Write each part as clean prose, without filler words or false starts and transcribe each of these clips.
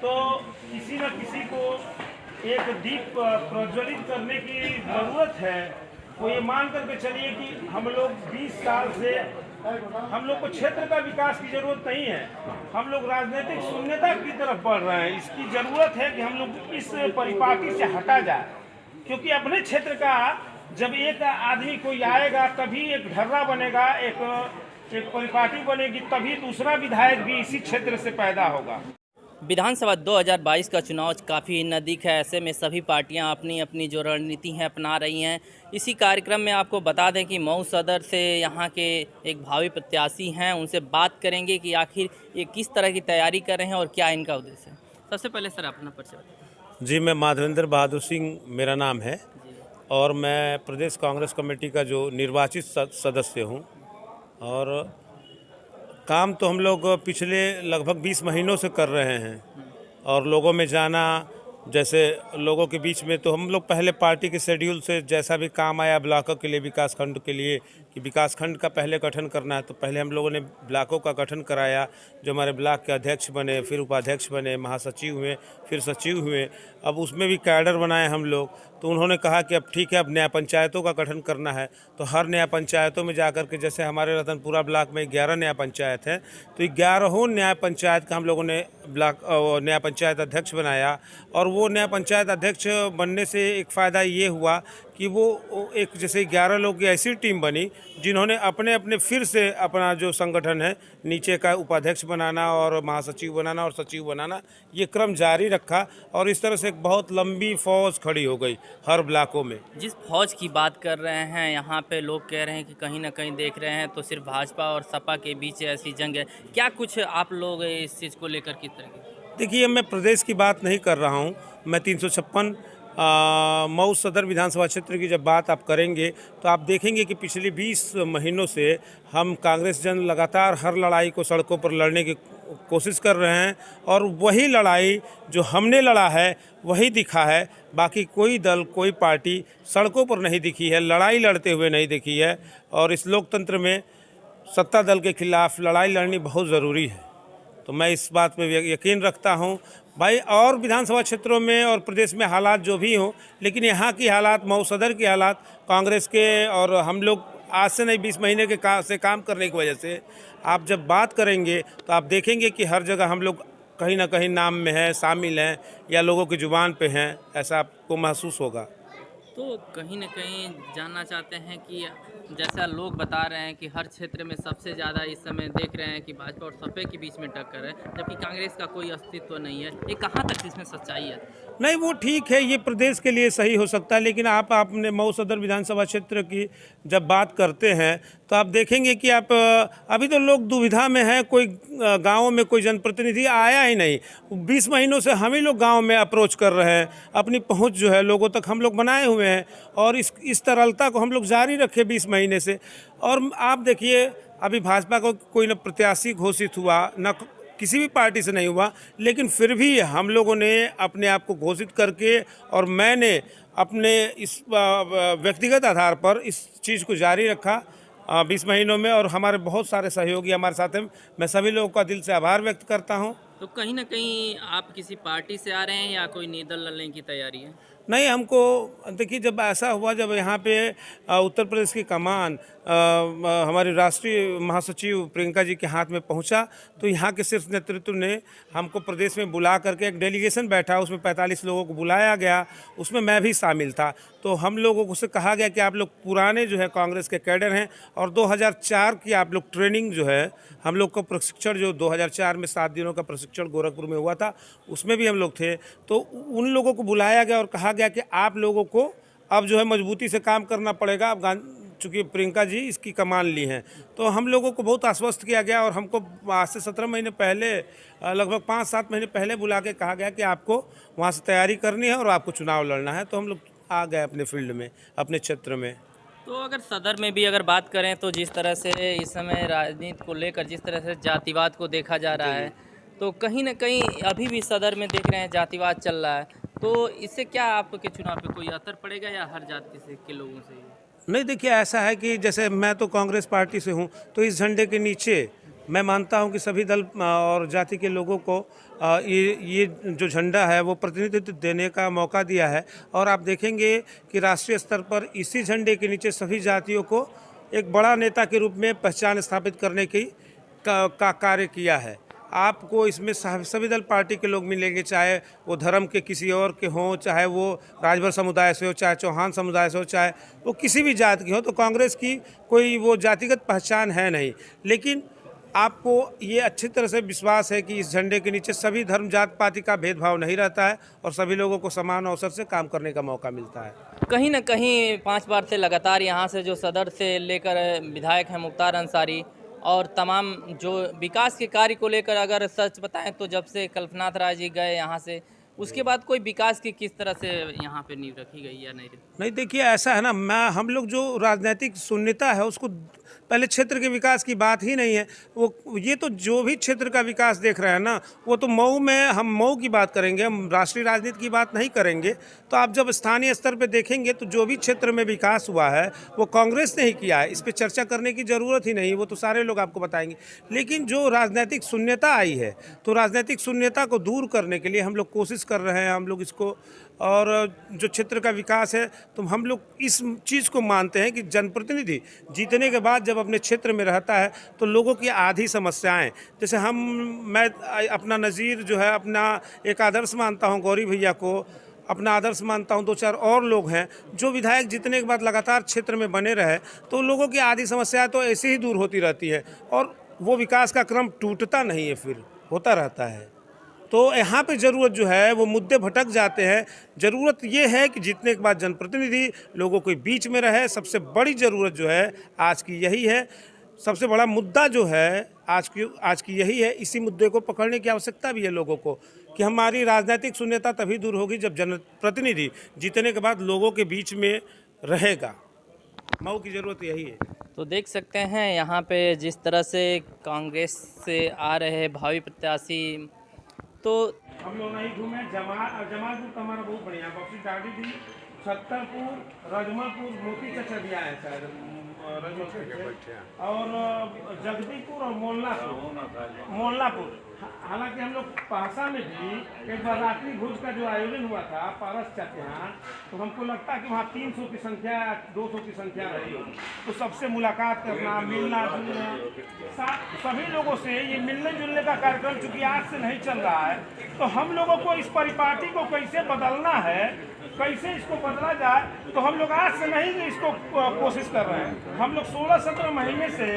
तो किसी न किसी को एक दीप प्रज्वलित करने की ज़रूरत है। तो ये मान करके चलिए कि हम लोग 20 साल से हम लोग को क्षेत्र का विकास की जरूरत नहीं है, हम लोग राजनीतिक शून्यता की तरफ बढ़ रहे हैं। इसकी जरूरत है कि हम लोग इस परिपाटी से हटा जाए, क्योंकि अपने क्षेत्र का जब एक आदमी कोई आएगा तभी एक ढर्रा बनेगा, एक परिपाटी बनेगी, तभी दूसरा विधायक भी इसी क्षेत्र से पैदा होगा। विधानसभा 2022 का चुनाव काफ़ी नज़दीक है। ऐसे में सभी पार्टियां अपनी अपनी जो रणनीति है अपना रही हैं। इसी कार्यक्रम में आपको बता दें कि मऊ सदर से यहाँ के एक भावी प्रत्याशी हैं, उनसे बात करेंगे कि आखिर ये किस तरह की तैयारी कर रहे हैं और क्या इनका उद्देश्य है। सबसे पहले सर अपना परिचय बताइए। जी, मैं माधवेंद्र बहादुर सिंह मेरा नाम है और मैं प्रदेश कांग्रेस कमेटी का जो निर्वाचित सदस्य हूँ। और काम तो हम लोग पिछले लगभग 20 महीनों से कर रहे हैं और लोगों में जाना, जैसे लोगों के बीच में, तो हम लोग पहले पार्टी के शेड्यूल से जैसा भी काम आया ब्लॉकों के लिए, विकास खंड के लिए कि विकास खंड का पहले गठन करना है, तो पहले हम लोगों ने ब्लॉकों का गठन कराया। जो हमारे ब्लॉक के अध्यक्ष बने, फिर उपाध्यक्ष बने, महासचिव हुए, फिर सचिव हुए। अब उसमें भी कैडर बनाए हम लोग। तो उन्होंने कहा कि अब ठीक है, अब न्याय पंचायतों का गठन करना है। तो हर न्याय पंचायतों में जाकर के, जैसे हमारे रतनपुरा ब्लॉक में 11 न्याय पंचायत हैं, तो 11 न्याय पंचायत का हम लोगों ने ब्लॉक न्याय पंचायत अध्यक्ष बनाया। और वो न्याय पंचायत अध्यक्ष बनने से एक फ़ायदा ये हुआ कि वो एक जैसे 11 लोग की ऐसी टीम बनी जिन्होंने अपने अपने फिर से अपना जो संगठन है नीचे का उपाध्यक्ष बनाना और महासचिव बनाना और सचिव बनाना, ये क्रम जारी रखा। और इस तरह से एक बहुत लंबी फौज खड़ी हो गई हर ब्लॉकों में। जिस फौज की बात कर रहे हैं, यहाँ पे लोग कह रहे हैं कि कहीं ना कहीं देख रहे हैं तो सिर्फ भाजपा और सपा के बीच ऐसी जंग है। क्या कुछ आप लोग इस चीज़ को लेकर किस तरह की? देखिए, मैं प्रदेश की बात नहीं कर रहा हूँ, मैं 356 मऊ सदर विधानसभा क्षेत्र की जब बात आप करेंगे तो आप देखेंगे कि पिछले 20 महीनों से हम कांग्रेस जन लगातार हर लड़ाई को सड़कों पर लड़ने की कोशिश कर रहे हैं। और वही लड़ाई जो हमने लड़ा है वही दिखा है। बाकी कोई दल, कोई पार्टी सड़कों पर नहीं दिखी है, लड़ाई लड़ते हुए नहीं दिखी है। और इस लोकतंत्र में सत्ता दल के खिलाफ लड़ाई लड़नी बहुत ज़रूरी है। तो मैं इस बात पे यकीन रखता हूँ भाई। और विधानसभा क्षेत्रों में और प्रदेश में हालात जो भी हों, लेकिन यहाँ की हालात, मऊ सदर की हालात कांग्रेस के, और हम लोग आज से नहीं 20 महीने के से काम करने की वजह से, आप जब बात करेंगे तो आप देखेंगे कि हर जगह हम लोग कहीं ना कहीं नाम में हैं, शामिल हैं, या लोगों की जुबान पे हैं, ऐसा आपको महसूस होगा। तो कहीं न कहीं जानना चाहते हैं कि जैसा लोग बता रहे हैं कि हर क्षेत्र में सबसे ज़्यादा इस समय देख रहे हैं कि भाजपा और सपा के बीच में टक्कर है, जबकि कांग्रेस का कोई अस्तित्व नहीं है। ये कहाँ तक इसमें सच्चाई है? नहीं, वो ठीक है, ये प्रदेश के लिए सही हो सकता है, लेकिन आपने मऊ सदर विधानसभा क्षेत्र की जब बात करते हैं तो आप देखेंगे कि आप अभी तो लोग दुविधा में हैं। कोई गाँव में कोई जनप्रतिनिधि आया ही नहीं। 20 महीनों से हम ही लोग गाँव में अप्रोच कर रहे हैं, अपनी पहुंच जो है लोगों तक हम लोग बनाए हुए हैं। और इस तरलता को हम लोग जारी रखे 20 महीने से। और आप देखिए, अभी भाजपा को कोई न प्रत्याशी घोषित हुआ, न किसी भी पार्टी से नहीं हुआ, लेकिन फिर भी हम लोगों ने अपने आप को घोषित करके, और मैंने अपने इस व्यक्तिगत आधार पर इस चीज़ को जारी रखा 20 महीनों में। और हमारे बहुत सारे सहयोगी हमारे साथ हैं, मैं सभी लोगों का दिल से आभार व्यक्त करता हूं। तो कहीं न कहीं आप किसी पार्टी से आ रहे हैं या कोई निधन लड़ने की तैयारी है? नहीं, हमको देखिए, जब ऐसा हुआ, जब यहाँ पे उत्तर प्रदेश की कमान हमारी राष्ट्रीय महासचिव प्रियंका जी के हाथ में पहुँचा, तो यहाँ के शीर्ष नेतृत्व ने हमको प्रदेश में बुला करके एक डेलीगेशन बैठा, उसमें 45 लोगों को बुलाया गया, उसमें मैं भी शामिल था। तो हम लोगों को से कहा गया कि आप लोग पुराने जो है कांग्रेस के कैडर हैं, और 2004 की आप लोग ट्रेनिंग जो है, हम लोग को प्रशिक्षण जो 2004 में 7 दिनों का प्रशिक्षण गोरखपुर में हुआ था, उसमें भी हम लोग थे। तो उन लोगों को बुलाया गया और कहा गया कि आप लोगों को अब जो है मजबूती से काम करना पड़ेगा। अब चूँकि प्रियंका जी इसकी कमान ली हैं, तो हम लोगों को बहुत आश्वस्त किया गया। और हमको आज से 17 महीने पहले, लगभग 5-7 महीने पहले बुला के कहा गया कि आपको वहाँ से तैयारी करनी है और आपको चुनाव लड़ना है। तो हम लोग आ गए अपने फील्ड में, अपने क्षेत्र में। तो अगर सदर में भी अगर बात करें तो जिस तरह से इस समय राजनीति को लेकर जिस तरह से जातिवाद को देखा जा रहा है, तो कहीं न कहीं अभी भी सदर में देख रहे हैं जातिवाद चल रहा है। तो इससे क्या आपके चुनाव पे कोई असर पड़ेगा या हर जाति से के लोगों से? नहीं, देखिए, ऐसा है कि जैसे मैं तो कांग्रेस पार्टी से हूँ, तो इस झंडे के नीचे मैं मानता हूं कि सभी दल और जाति के लोगों को ये जो झंडा है वो प्रतिनिधित्व देने का मौका दिया है। और आप देखेंगे कि राष्ट्रीय स्तर पर इसी झंडे के नीचे सभी जातियों को एक बड़ा नेता के रूप में पहचान स्थापित करने की का कार्य किया है। आपको इसमें सभी दल पार्टी के लोग मिलेंगे, चाहे वो धर्म के किसी और के हों, चाहे वो राजभर समुदाय से हो, चाहे चौहान समुदाय से हो, चाहे वो किसी भी जात की हो। तो कांग्रेस की कोई वो जातिगत पहचान है नहीं, लेकिन आपको ये अच्छी तरह से विश्वास है कि इस झंडे के नीचे सभी धर्म जात पाति का भेदभाव नहीं रहता है और सभी लोगों को समान अवसर से काम करने का मौका मिलता है। कहीं ना कहीं 5 बार से लगातार यहाँ से जो सदर से लेकर विधायक हैं मुख्तार अंसारी और तमाम जो विकास के कार्य को लेकर अगर सच बताएं तो जब से कल्पनाथ राय जी गए यहाँ से उसके बाद कोई विकास की किस तरह से यहाँ पे नींव रखी गई या नहीं? देखिए ऐसा है ना, हम लोग जो राजनीतिक शून्यता है उसको पहले क्षेत्र के विकास की बात ही नहीं है। वो ये तो जो भी क्षेत्र का विकास देख रहे हैं ना, वो तो मऊ में हम मऊ की बात करेंगे, हम राष्ट्रीय राजनीति की बात नहीं करेंगे। तो आप जब स्थानीय स्तर पे देखेंगे तो जो भी क्षेत्र में विकास हुआ है वो कांग्रेस ने ही किया है। इस पर चर्चा करने की ज़रूरत ही नहीं, वो तो सारे लोग आपको बताएंगे। लेकिन जो राजनीतिक शून्यता आई है, तो राजनीतिक शून्यता को दूर करने के लिए हम लोग कोशिश कर रहे हैं। हम लोग इसको, और जो क्षेत्र का विकास है, तो हम लोग इस चीज़ को मानते हैं कि जनप्रतिनिधि जीतने के बाद जब अपने क्षेत्र में रहता है तो लोगों की आधी समस्याएं, जैसे मैं अपना नज़ीर जो है, अपना एक आदर्श मानता हूं, गौरी भैया को अपना आदर्श मानता हूं, 2-4 और लोग हैं जो विधायक जीतने के बाद लगातार क्षेत्र में बने रहे, तो लोगों की आधी समस्याएं तो ऐसे ही दूर होती रहती है और वो विकास का क्रम टूटता नहीं है, फिर होता रहता है। तो यहाँ पे ज़रूरत जो है वो मुद्दे भटक जाते हैं। ज़रूरत ये है कि जीतने के बाद जनप्रतिनिधि लोगों के बीच में रहे। सबसे बड़ी ज़रूरत जो है आज की यही है, सबसे बड़ा मुद्दा जो है आज की यही है। इसी मुद्दे को पकड़ने की आवश्यकता भी है लोगों को, कि हमारी राजनीतिक शून्यता तभी दूर होगी जब जनप्रतिनिधि जीतने के बाद लोगों के बीच में रहेगा। मऊ की ज़रूरत यही है। तो देख सकते हैं यहाँ पे जिस तरह से कांग्रेस से आ रहे भावी प्रत्याशी, तो हम लोग नहीं घूमे। जमालपुर तो हमारा बहुत बढ़िया, बक्सी डाडी थी, छत्तरपुर, रजमापुर, मोती चचा भी आए शायद, और जगदीपुर और मोल्लापुर। हालांकि हम लोग पासा में भी एक बार रात्रि भोज का जो आयोजन हुआ था पारस चक यहाँ, तो हमको लगता है कि वहाँ 300 की संख्या, 200 की संख्या रही। तो सबसे मुलाकात करना, मिलना जुलना, सभी लोगों से ये मिलने जुलने का कार्यक्रम चूँकि आज से नहीं चल रहा है, तो हम लोगों को इस परिपाटी को कैसे बदलना है, कैसे इसको बदला जाए, तो हम लोग आज से नहीं इसको कोशिश कर रहे हैं। हम लोग 16-17 महीने से,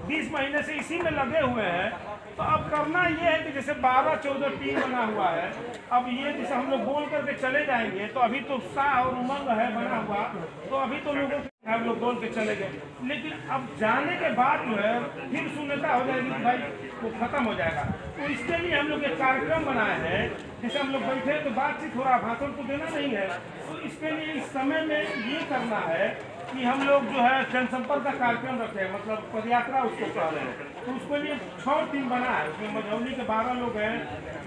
20 महीने से इसी में लगे हुए हैं। तो अब करना ये है कि जैसे 12-14 टीम बना हुआ है, अब ये जैसे हम लोग बोल करके चले जाएंगे तो अभी तो उत्साह और उमंग है बना हुआ, तो अभी तो लोगों हम लोग बोल के चले गए, लेकिन अब जाने के बाद जो है फिर शून्यता हो जाएगी कि भाई वो खत्म हो जाएगा। तो इसके लिए हम लोग एक कार्यक्रम बनाए हैं, जैसे हम लोग बैठे तो बातचीत हो रहा, भाषण तो देना नहीं है। तो इसके लिए इस समय में ये करना है कि हम लोग जो है जनसंपर्क का कार्यक्रम रखे हैं, मतलब पदयात्रा उसको कह रहे हैं। तो उसके लिए 6 टीम बना है, उसमें मझौली के 12 लोग हैं,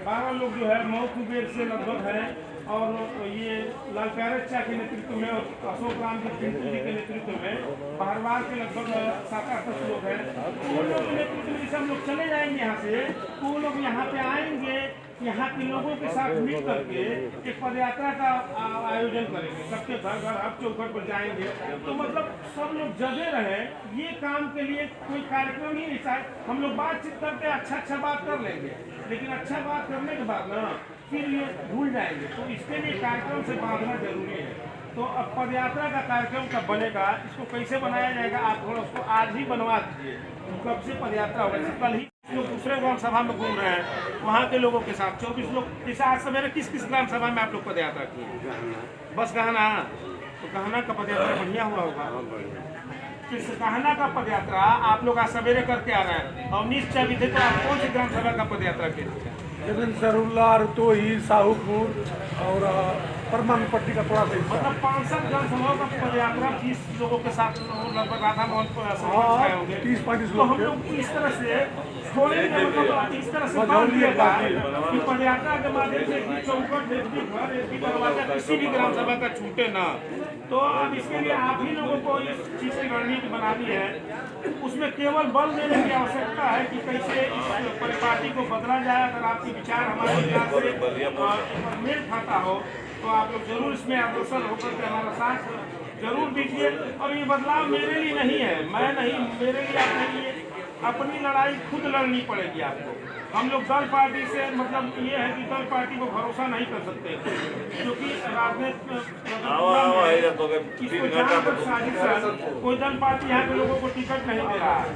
12 लोग जो है मऊ कुबेर से लगभग हैं, और ये लाल प्यारे चा के नेतृत्व में और अशोक राम जी के नेतृत्व में पहाड़वार के लगभग 7-8 लोग हैं। उन लोगों के नेतृत्व में हम लोग चले जाएंगे यहाँ से, तो वो लोग यहाँ पे आएंगे, यहाँ के लोगों के साथ मिल करके एक पदयात्रा का आयोजन करेंगे, सबके घर घर हर चौखट पर जाएंगे। तो मतलब सब लोग जगे रहे, ये काम के लिए कोई कार्यक्रम ही नहीं चाहिए। हम लोग बातचीत करके अच्छा बात कर लेंगे, लेकिन अच्छा बात करने के बाद ना फिर ये भूल जाएंगे। तो इसके लिए कार्यक्रम से बांधना जरूरी है। तो अब पदयात्रा का कार्यक्रम कब बनेगा, इसको कैसे बनाया जाएगा, आप थोड़ा उसको आज ही बनवा दीजिए। कब से पदयात्रा होगा, कल ही लोग दूसरे ग्राम सभा में घूम रहे हैं, वहाँ के लोगों के साथ 24 लोग। जैसे आज सवेरे किस ग्राम सभा में आप लोग पदयात्रा किए? बस गहना, तो गहना का पदयात्रा बढ़िया हुआ होगा। कहना का पदयात्रा आप लोग आज सवेरे करके आ रहे हैं, और निश्चय चाबी थे, तो आप कौन सी ग्राम सभा का पदयात्रा किए? सरुल्ला, रुतोही, साहूपुर और परमानपट्टी का थोड़ा सा, मतलब 5-7 ग्राम सभाओं का पदयात्रा 30 लोगों के साथ लगभग राधा मोहन होंगे, 30-35 लोग। तो हम लोग इस तरह से खोलेंगे मतलब इस तरह से बांध दिया था कि पदयात्रा के माध्यम से एक चौखट घर एक दरवाजा किसी भी ग्राम सभा का छूटे ना। तो अब इसके लिए आप ही लोगों को इस चीज की रणनीति बनानी है, उसमें केवल बल देने की आवश्यकता है कि कैसे इस परिपाटी को बदला जाए। अगर आपके विचार हमारे विचार से मेल खाता हो तो आप लोग जरूर इसमें अग्रसर होकर के हमारा साथ जरूर दीजिए। और ये बदलाव मेरे लिए नहीं है, मैं नहीं, मेरे लिए अपने लिए अपनी लड़ाई खुद लड़नी पड़ेगी आपको। हम लोग दल पार्टी से मतलब ये है कि दल पार्टी को भरोसा नहीं कर सकते, क्योंकि राजनीतिक कोई दल पार्टी यहाँ के लोगों को टिकट नहीं दे रहा है।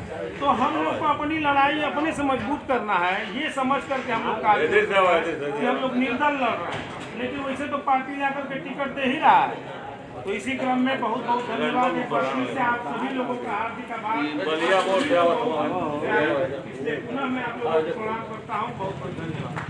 तो हम लोग को अपनी लड़ाई अपने से मजबूत करना है, ये समझ करके हम लोग कार्य कि हम लोग निर्दल लड़ रहे हैं। लेकिन वैसे तो पार्टी जाकर के टिकट दे ही रहा है। तो इसी क्रम में बहुत बहुत धन्यवाद एक बार फिर से आप सभी लोगों का हार्दिक आभार। इसलिए पुनः मैं आप लोगों को प्रणाम करता हूँ। बहुत बहुत धन्यवाद।